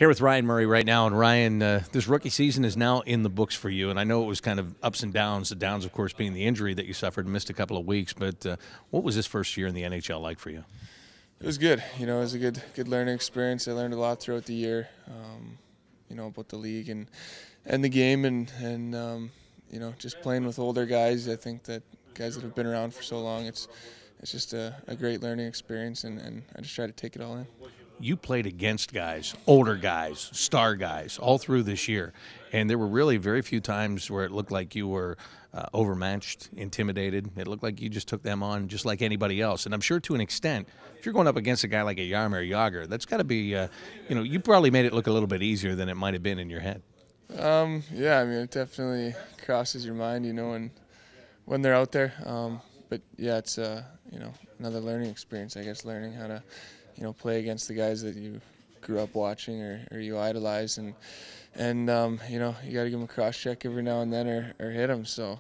Here with Ryan Murray right now, and Ryan, this rookie season is now in the books for you, and I know it was kind of ups and downs. The downs, of course, being the injury that you suffered and missed a couple of weeks. But what was this first year in the NHL like for you? It was good. It was a good learning experience. I learned a lot throughout the year, about the league and the game, and just playing with older guys. I think that guys that have been around for so long, it's just a great learning experience, and I just try to take it all in. You played against guys, older guys, star guys, all through this year, and there were really very few times where it looked like you were overmatched, intimidated. It looked like you just took them on just like anybody else. And I'm sure to an extent, if you're going up against a guy like a Jaromir Jagr, that's got to be, you probably made it look a little bit easier than it might have been in your head. It definitely crosses your mind, when they're out there. But yeah, it's another learning experience, I guess, learning how to play against the guys that you grew up watching or you idolize, and you got to give them a cross check every now and then or hit them. So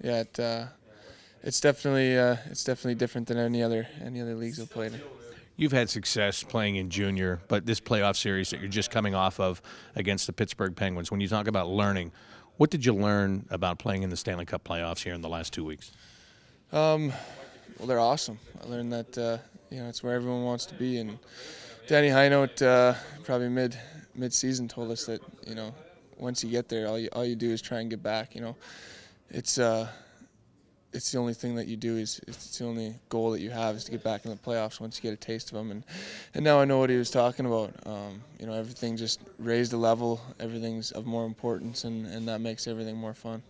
it's definitely different than any other leagues I've played in. You've had success playing in junior, but this playoff series that you're just coming off of against the Pittsburgh Penguins, when you talk about learning, what did you learn about playing in the Stanley Cup Playoffs here in the last 2 weeks? Well, they're awesome. I learned that it's where everyone wants to be, and Danny Heinold probably mid-season told us that once you get there, all you do is try and get back. It's the only thing that you do it's the only goal that you have is to get back in the playoffs once you get a taste of them, and now I know what he was talking about. Everything just raised the level, everything's of more importance, and that makes everything more fun.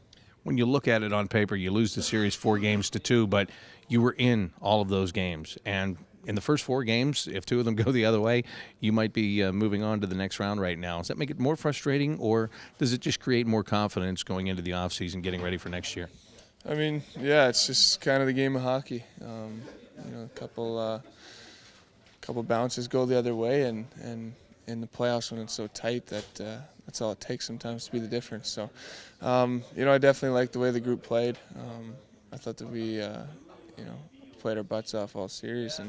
When you look at it on paper, you lose the series 4-2, but you were in all of those games. And in the first 4 games, if 2 of them go the other way, you might be moving on to the next round right now. Does that make it more frustrating, or does it just create more confidence going into the offseason, getting ready for next year? It's just kind of the game of hockey. A couple bounces go the other way, and in the playoffs when it's so tight, that's all it takes sometimes to be the difference. So, I definitely liked the way the group played. I thought that we, played our butts off all series,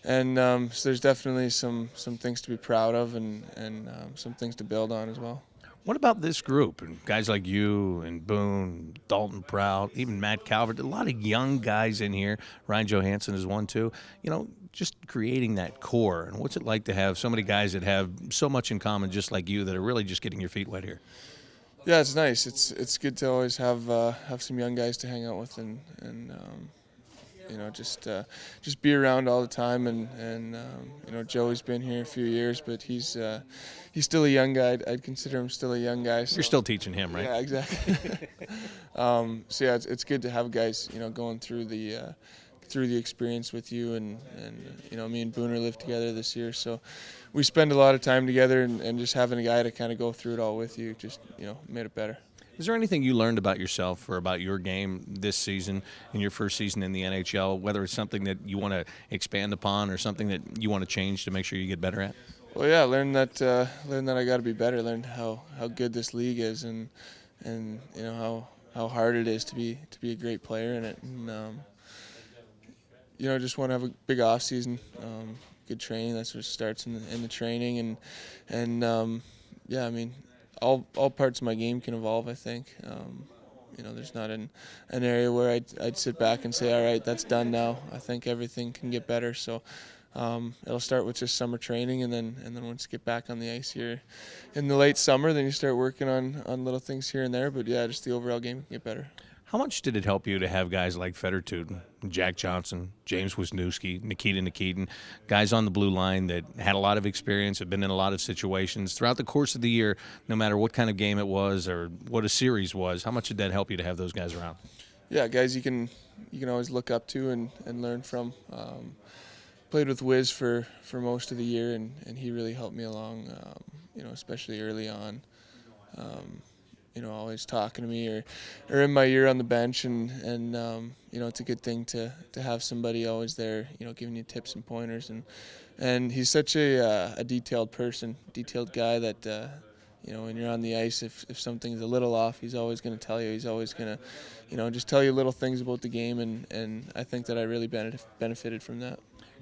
and so there's definitely some things to be proud of, and some things to build on as well. What about this group and guys like you and Boone, Dalton Prout, even Matt Calvert, a lot of young guys in here. Ryan Johansson is one too. Just creating that core. And what's it like to have so many guys that have so much in common just like you that are really just getting your feet wet here? Yeah, it's nice. It's good to always have some young guys to hang out with and just be around all the time, and Joey's been here a few years, but he's still a young guy. I'd consider him still a young guy. So. You're still teaching him, right? Yeah, exactly. It's good to have guys going through the experience with you, and me and Booner lived together this year, so we spend a lot of time together, and just having a guy to kind of go through it all with you just made it better. Is there anything you learned about yourself or about your game this season, in your first season in the NHL, whether it's something that you want to expand upon or something that you want to change to make sure you get better at? Well, yeah, learned that I got to be better. Learned how good this league is, and how hard it is to be a great player in it. And just want to have a big off season, good training. That's what starts in the training, and all parts of my game can evolve, I think. There's not an area where I'd sit back and say, all right, that's done now. I think everything can get better. So it'll start with just summer training, and then once you get back on the ice here in the late summer, then you start working on little things here and there. But yeah, just the overall game can get better. How much did it help you to have guys like Fedortud, Jack Johnson, James Wisniewski, Nikita Nikitin, guys on the blue line that had a lot of experience, have been in a lot of situations throughout the course of the year, no matter what kind of game it was or what a series was? How much did that help you to have those guys around? Yeah, guys you can always look up to and learn from. Played with Wiz for most of the year, and he really helped me along, especially early on. Always talking to me or in my ear on the bench, and it's a good thing to have somebody always there, giving you tips and pointers, and he's such a detailed person, detailed guy that when you're on the ice, if something's a little off, he's always going to tell you. He's always going to, just tell you little things about the game, and I think that I really benefited from that.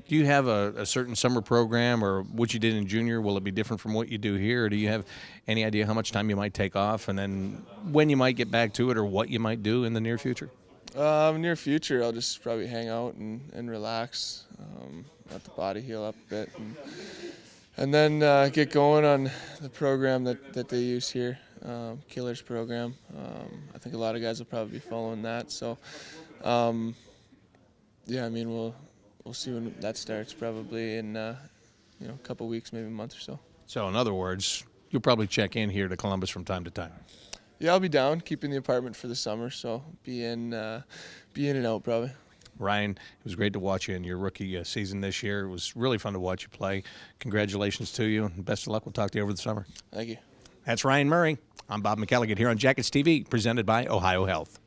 Do you have a certain summer program, or what you did in junior? Will it be different from what you do here, or do you have any idea how much time you might take off, and then when you might get back to it, or what you might do in the near future? Near future, I'll just probably hang out and relax, let the body heal up a bit, and then get going on the program that they use here, Killers program. I think a lot of guys will probably be following that. So, yeah, I mean, we'll see when that starts. Probably in a couple weeks, maybe a month or so. So, in other words, you'll probably check in here to Columbus from time to time. Yeah, I'll be down, keeping the apartment for the summer, so be in and out probably. Ryan, it was great to watch you in your rookie season this year. It was really fun to watch you play. Congratulations to you, and best of luck. We'll talk to you over the summer. Thank you. That's Ryan Murray. I'm Bob McElligott here on Jackets TV, presented by Ohio Health.